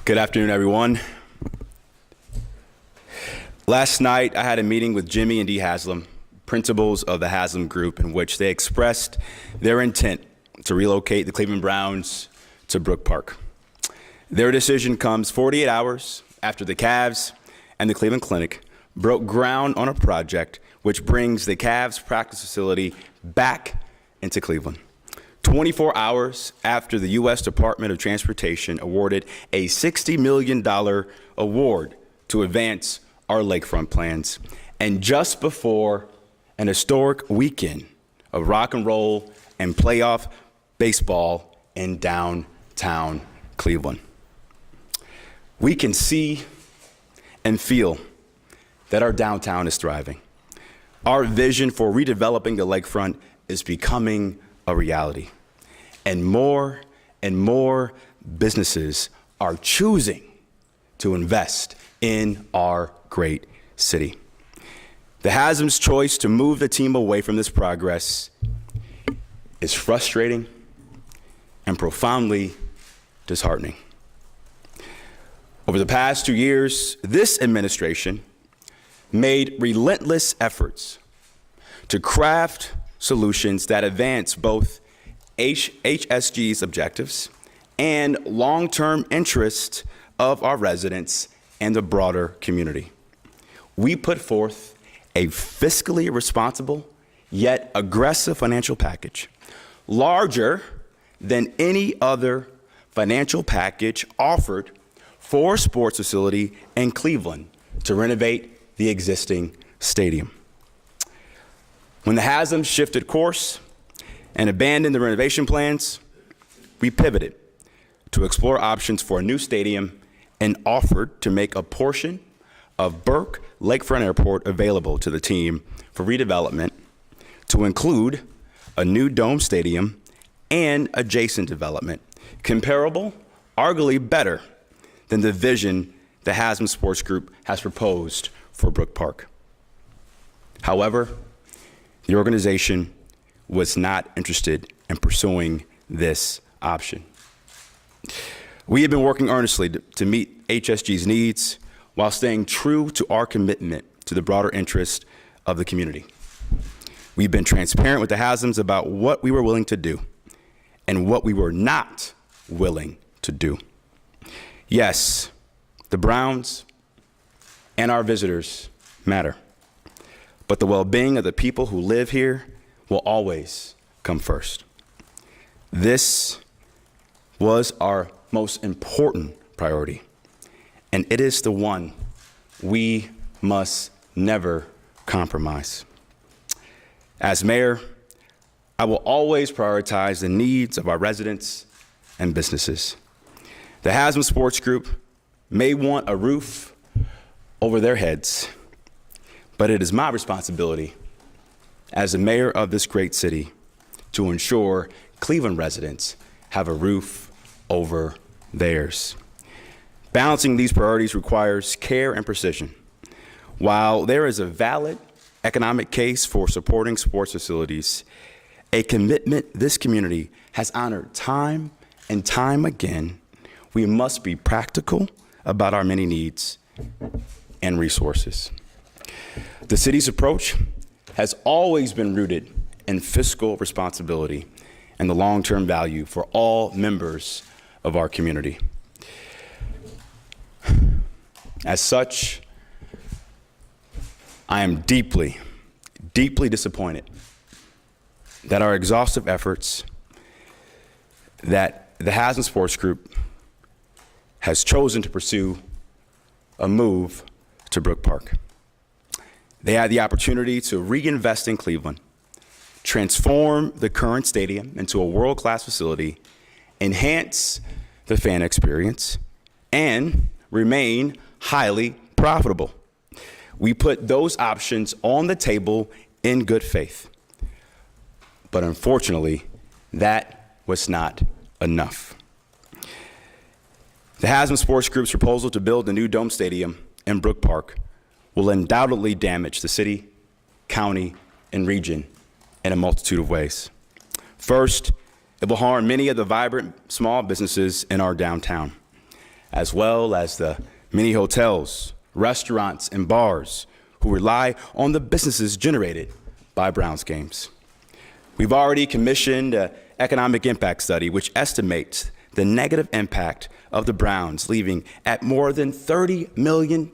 Good afternoon, everyone. Last night, I had a meeting with Jimmy and Dee Haslam, principals of the Haslam Group, in which they expressed their intent to relocate the Cleveland Browns to Brook Park. Their decision comes 48 hours after the Cavs and the Cleveland Clinic broke ground on a project which brings the Cavs practice facility back into Cleveland. 24 hours after the U.S. Department of Transportation awarded a $60 million award to advance our lakefront plans, and just before an historic weekend of rock and roll and playoff baseball in downtown Cleveland. We can see and feel that our downtown is thriving. Our vision for redeveloping the lakefront is becoming a reality. And more businesses are choosing to invest in our great city. The Haslam's choice to move the team away from this progress is frustrating and profoundly disheartening. Over the past 2 years, this administration made relentless efforts to craft solutions that advance both HSG's objectives and long-term interests of our residents and the broader community. We put forth a fiscally responsible yet aggressive financial package, larger than any other financial package offered for a sports facility in Cleveland to renovate the existing stadium. When the Haslams shifted course and abandoned the renovation plans, we pivoted to explore options for a new stadium and offered to make a portion of Burke Lakefront Airport available to the team for redevelopment to include a new dome stadium and adjacent development, comparable, arguably better, than the vision the Haslam Sports Group has proposed for Brook Park. However, the organization was not interested in pursuing this option. We have been working earnestly to meet HSG's needs while staying true to our commitment to the broader interest of the community. We've been transparent with the Haslams about what we were willing to do and what we were not willing to do. Yes, the Browns and our visitors matter, but the well-being of the people who live here will always come first. This was our most important priority, and it is the one we must never compromise. As mayor, I will always prioritize the needs of our residents and businesses. The Haslam Sports Group may want a roof over their heads, but it is my responsibility as the mayor of this great city to ensure Cleveland residents have a roof over theirs. Balancing these priorities requires care and precision. While there is a valid economic case for supporting sports facilities, a commitment this community has honored time and time again, we must be practical about our many needs and resources. The city's approach has always been rooted in fiscal responsibility and the long-term value for all members of our community. As such, I am deeply disappointed that our exhaustive efforts, that the Haslam Sports Group has chosen to pursue a move to Brook Park. They had the opportunity to reinvest in Cleveland, transform the current stadium into a world-class facility, enhance the fan experience, and remain highly profitable. We put those options on the table in good faith. But unfortunately, that was not enough. The Haslam Sports Group's proposal to build a new dome stadium in Brook Park will undoubtedly damage the city, county, and region in a multitude of ways. First, it will harm many of the vibrant small businesses in our downtown. as well as the many hotels, restaurants, and bars who rely on the businesses generated by Browns games. We've already commissioned an economic impact study which estimates the negative impact of the Browns leaving at more than $30 million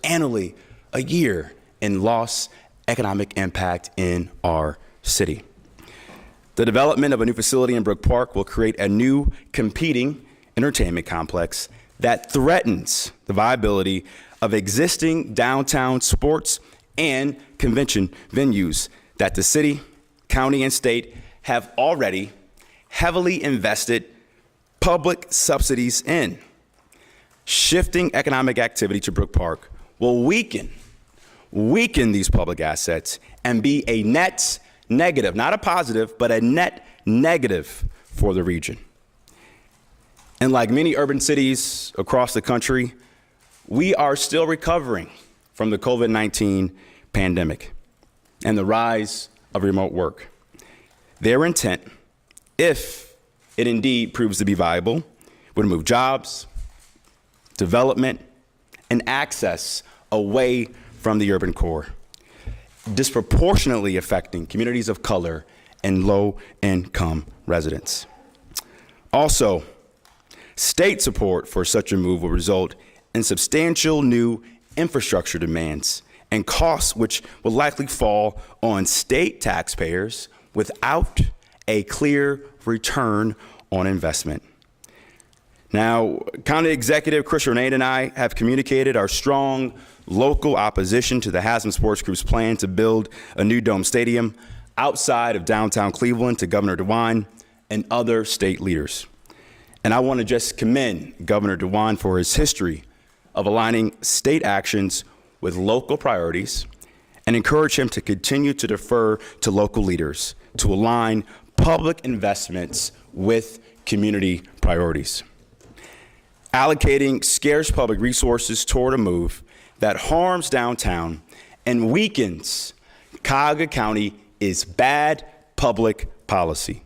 annually a year in lost economic impact in our city. The development of a new facility in Brook Park will create a new competing entertainment complex that threatens the viability of existing downtown sports and convention venues that the city, county, and state have already heavily invested public subsidies in. Shifting economic activity to Brook Park will weaken these public assets and be a net negative, not a positive, but a net negative for the region. And like many urban cities across the country, we are still recovering from the COVID-19 pandemic and the rise of remote work. Their intent, if it indeed proves to be viable, would move jobs, development, and access away from the urban core, disproportionately affecting communities of color and low-income residents. Also, state support for such a move will result in substantial new infrastructure demands and costs which will likely fall on state taxpayers without a clear return on investment. Now, County Executive Chris Renate and I have communicated our strong local opposition to the Haslam Sports Group's plan to build a new dome stadium outside of downtown Cleveland to Governor DeWine and other state leaders. And I want to just commend Governor DeWine for his history of aligning state actions with local priorities and encourage him to continue to defer to local leaders to align public investments with community priorities. Allocating scarce public resources toward a move that harms downtown and weakens Cuyahoga County is bad public policy.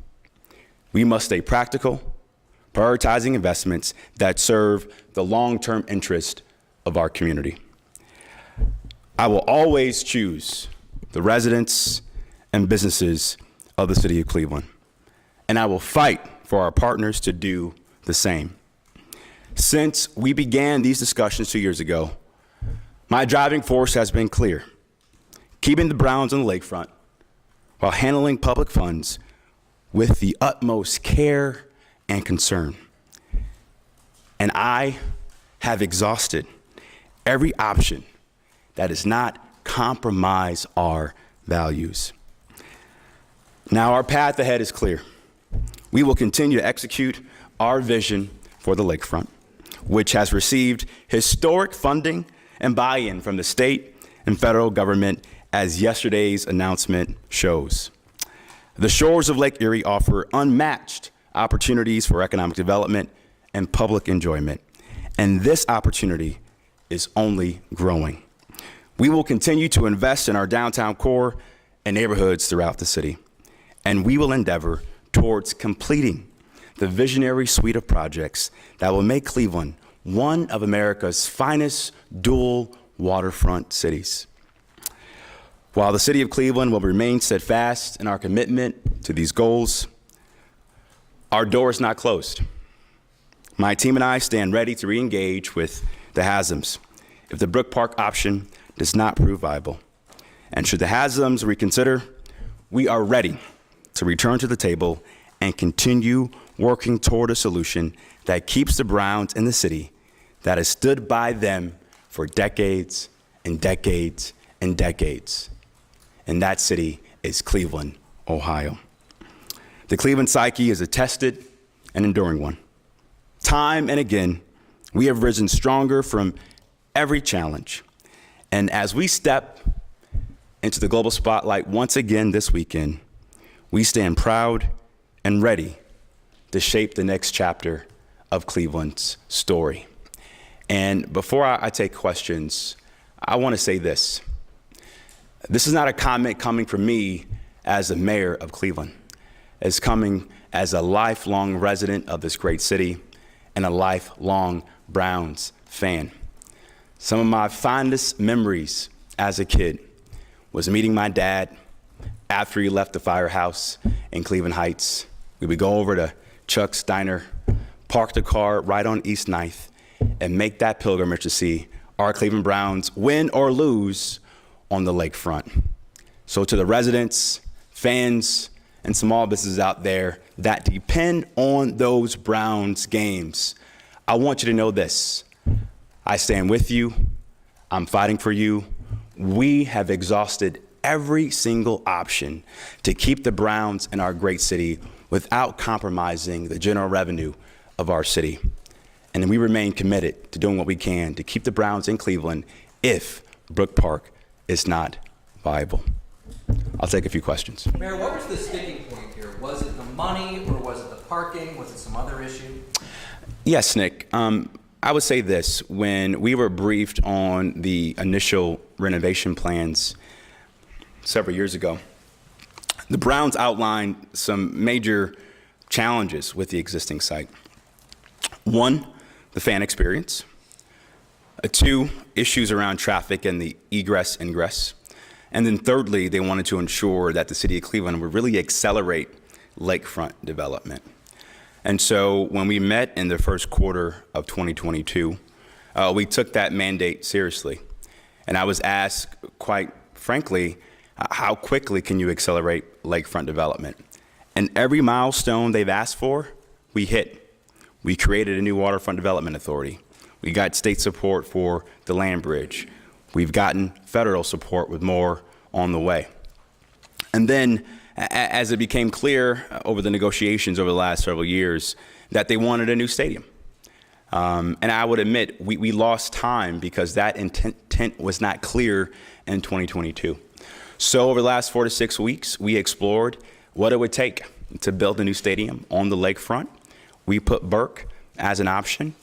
We must stay practical, prioritizing investments that serve the long-term interest of our community. I will always choose the residents and businesses of the city of Cleveland, and I will fight for our partners to do the same. Since we began these discussions 2 years ago, my driving force has been clear: keeping the Browns on the lakefront while handling public funds with the utmost care and concern. And I have exhausted every option that does not compromise our values. Now, our path ahead is clear. We will continue to execute our vision for the lakefront, which has received historic funding and buy-in from the state and federal government, as yesterday's announcement shows. The shores of Lake Erie offer unmatched opportunities for economic development and public enjoyment, and this opportunity is only growing. We will continue to invest in our downtown core and neighborhoods throughout the city, and we will endeavor towards completing the visionary suite of projects that will make Cleveland one of America's finest dual waterfront cities. While the city of Cleveland will remain steadfast in our commitment to these goals, our door is not closed. My team and I stand ready to re-engage with the Haslams if the Brook Park option does not prove viable. And should the Haslams reconsider, we are ready to return to the table and continue working toward a solution that keeps the Browns in the city that has stood by them for decades and decades and decades. And that city is Cleveland, Ohio. The Cleveland psyche is a tested and enduring one. Time and again, we have risen stronger from every challenge. And as we step into the global spotlight once again this weekend, we stand proud and ready to shape the next chapter of Cleveland's story. And before I take questions, I want to say this. This is not a comment coming from me as the mayor of Cleveland. It's coming as a lifelong resident of this great city and a lifelong Browns fan. Some of my fondest memories as a kid was meeting my dad after he left the firehouse in Cleveland Heights. We would go over to Chuck's Diner, park the car right on East 9th, and make that pilgrimage to see our Cleveland Browns win or lose on the lakefront. So to the residents, fans, and small businesses out there that depend on those Browns games, I want you to know this. I stand with you. I'm fighting for you. We have exhausted every single option to keep the Browns in our great city without compromising the general revenue of our city. And we remain committed to doing what we can to keep the Browns in Cleveland if Brook Park is not viable. I'll take a few questions. Mayor, what was the sticking point here? Was it the money, or was it the parking? Was it some other issue? Yes, Nick. I would say this. When we were briefed on the initial renovation plans several years ago, the Browns outlined some major challenges with the existing site. One, the fan experience. Two, issues around traffic and the egress, ingress. And then thirdly, they wanted to ensure that the city of Cleveland would really accelerate lakefront development. And so when we met in the first quarter of 2022, we took that mandate seriously. And I was asked, quite frankly, how quickly can you accelerate lakefront development? And every milestone they've asked for, we hit. We created a new waterfront development authority. We got state support for the land bridge. We've gotten federal support with more on the way. And then as it became clear over the negotiations over the last several years that they wanted a new stadium. And I would admit, we lost time because that intent was not clear in 2022. So over the last 4 to 6 weeks, we explored what it would take to build a new stadium on the lakefront. We put Burke as an option,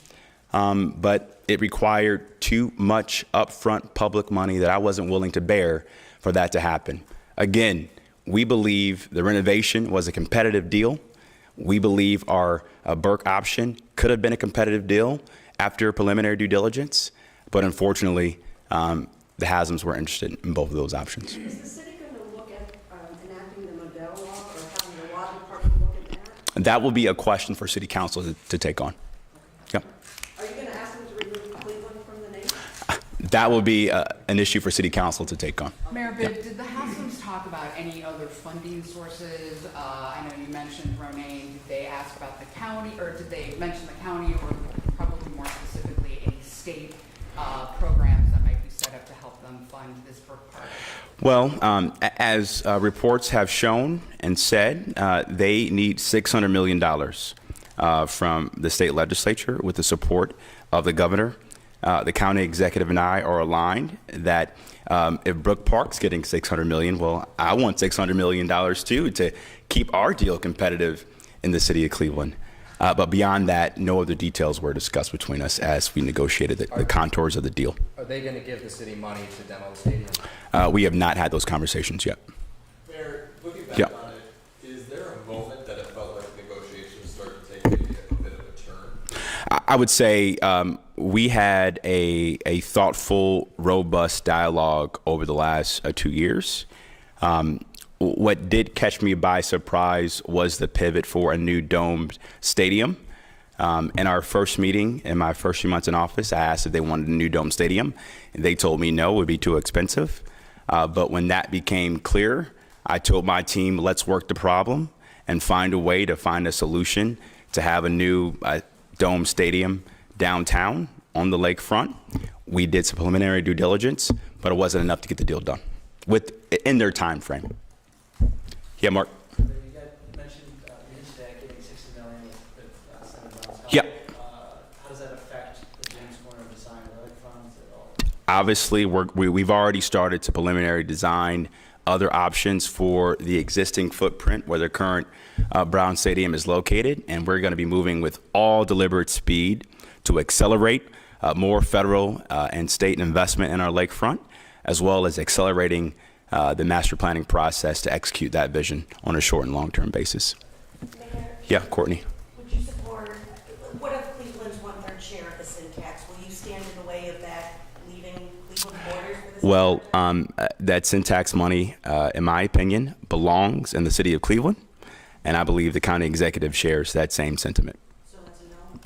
but it required too much upfront public money that I wasn't willing to bear for that to happen. Again, we believe the renovation was a competitive deal. We believe our Burke option could have been a competitive deal after preliminary due diligence, but unfortunately, the Haslam's were interested in both of those options. Is the city going to look at enacting the Modell law or having the water department look at that? That will be a question for city council to take on. Yep. Are you going to ask them to remove Cleveland from the name? That will be an issue for city council to take on. Mayor, did the Haslam's talk about any other funding sources? I know you mentioned Romaine. Did they ask about the county, or did they mention the county, or probably more specifically any state programs that might be set up to help them fund this Brook Park? Well, as reports have shown and said, they need $600 million from the state legislature with the support of the governor. The county executive and I are aligned that if Brook Park's getting $600 million, well, I want $600 million too to keep our deal competitive in the city of Cleveland. But beyond that, no other details were discussed between us as we negotiated the contours of the deal. Are they going to give the city money to demo the stadium? We have not had those conversations yet. Mayor, looking back Yeah. on it, is there a moment that it felt like negotiations started to take maybe a bit of a turn? I would say we had a thoughtful, robust dialogue over the last 2 years. What did catch me by surprise was the pivot for a new domed stadium. In our first meeting, in my first few months in office, I asked if they wanted a new dome stadium. And they told me no, it would be too expensive. But when that became clear, I told my team, let's work the problem and find a way to find a solution to have a new dome stadium downtown on the lakefront. We did some preliminary due diligence, but it wasn't enough to get the deal done in their time frame. Yeah, Mark. You mentioned the incident getting $60 million with Senator Brown's help. Yeah. How does that affect the James Corner design or funds at all? Obviously, we've already started to preliminary design other options for the existing footprint where the current Brown Stadium is located, and we're going to be moving with all deliberate speed to accelerate more federal and state investment in our lakefront, as well as accelerating the master planning process to execute that vision on a short and long-term basis. Mayor, Yeah, Courtney. would you support, what if Cleveland share of the syntax. Will you stand in the way of that leaving Cleveland borders for this? Well, project? that syntax money, in my opinion, belongs in the city of Cleveland, and I believe the county executive shares that same sentiment. So that's a no?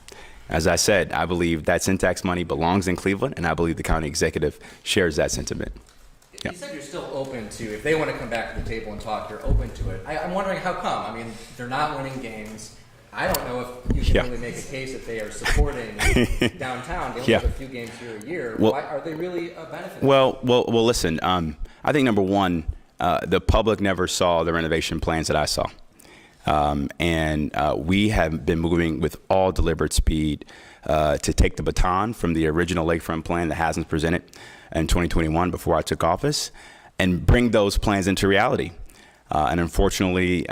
As I said, I believe that syntax money belongs in Cleveland, and I believe the county executive shares that sentiment. Yeah. You said you're still open to, if they want to come back to the table and talk, you're open to it. I'm wondering how come? I mean, they're not winning games. I don't know if you can Yeah. really make a case that they are supporting downtown. They only Yeah. have a few games here a year. Well- Why are they really a benefit? Well, listen, I think number one, the public never saw the renovation plans that I saw. And we have been moving with all deliberate speed to take the baton from the original lakefront plan that hasn't presented in 2021 before I took office and bring those plans into reality. And unfortunately,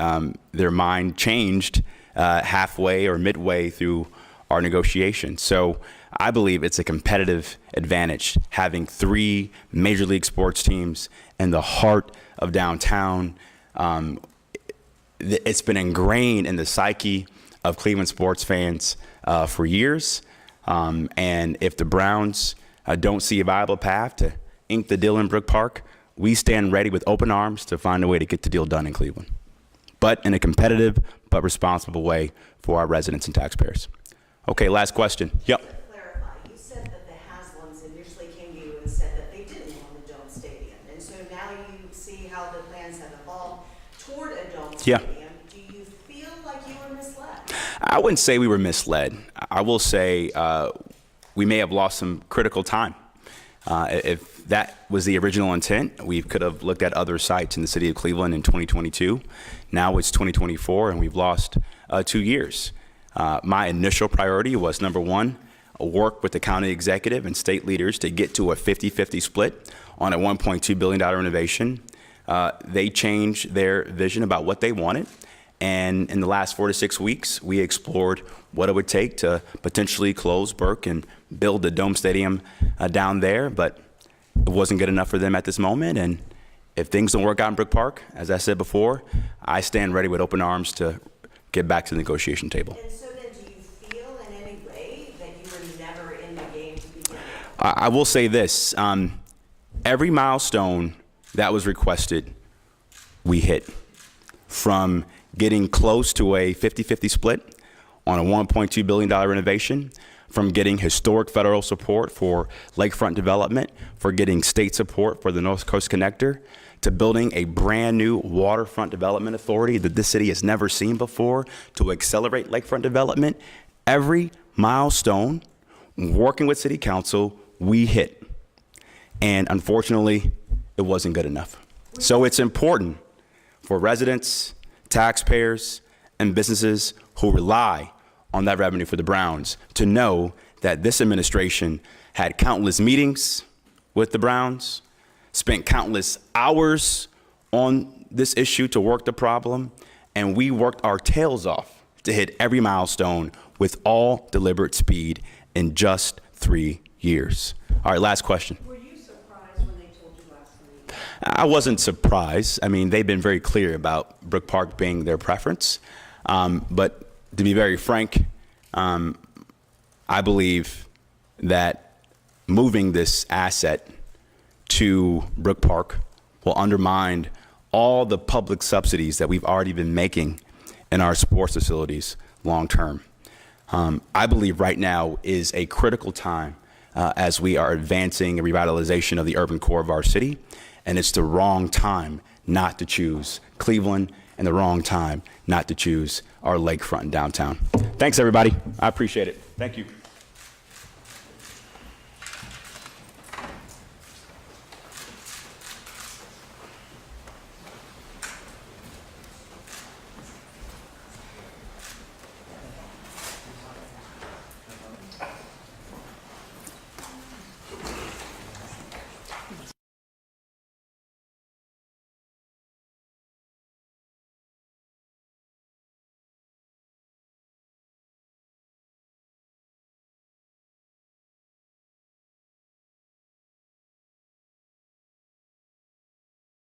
their mind changed halfway or midway through our negotiation. So I believe it's a competitive advantage having 3 major league sports teams in the heart of downtown. It's been ingrained in the psyche of Cleveland sports fans for years. And if the Browns don't see a viable path to ink the deal in Brook Park, we stand ready with open arms to find a way to get the deal done in Cleveland, but in a competitive but responsible way for our residents and taxpayers. Okay, last question. Yep. To clarify, you said that the Haslams initially came to you and said that they didn't want a dome stadium. And so now you see how the plans have evolved toward a dome Yeah. stadium. Do you feel like you were misled? I wouldn't say we were misled. I will say we may have lost some critical time. If that was the original intent, we could have looked at other sites in the city of Cleveland in 2022. Now it's 2024, and we've lost 2 years. My initial priority was, number one, work with the county executive and state leaders to get to a 50-50 split on a $1.2 billion renovation. They changed their vision about what they wanted. And in the last 4 to 6 weeks, we explored what it would take to potentially close Burke and build the Dome Stadium down there. But it wasn't good enough for them at this moment. And if things don't work out in Brook Park, as I said before, I stand ready with open arms to get back to the negotiation table. And so then do you feel in any way that you were never in the game to begin with? I will say this. Every milestone that was requested, we hit. From getting close to a 50-50 split on a $1.2 billion renovation, from getting historic federal support for lakefront development, for getting state support for the North Coast Connector, to building a brand new waterfront development authority that this city has never seen before to accelerate lakefront development. Every milestone, working with city council, we hit. And unfortunately, it wasn't good enough. So it's important for residents, taxpayers, and businesses who rely on that revenue for the Browns to know that this administration had countless meetings with the Browns, spent countless hours on this issue to work the problem, and we worked our tails off to hit every milestone with all deliberate speed in just 3 years. All right, last question. Were you surprised when they told you last week? I wasn't surprised. I mean, they've been very clear about Brook Park being their preference. But to be very frank, I believe that moving this asset to Brook Park will undermine all the public subsidies that we've already been making in our sports facilities long term. I believe right now is a critical time as we are advancing a revitalization of the urban core of our city. And it's the wrong time not to choose Cleveland and the wrong time not to choose our lakefront and downtown. Thanks, everybody. I appreciate it. Thank you.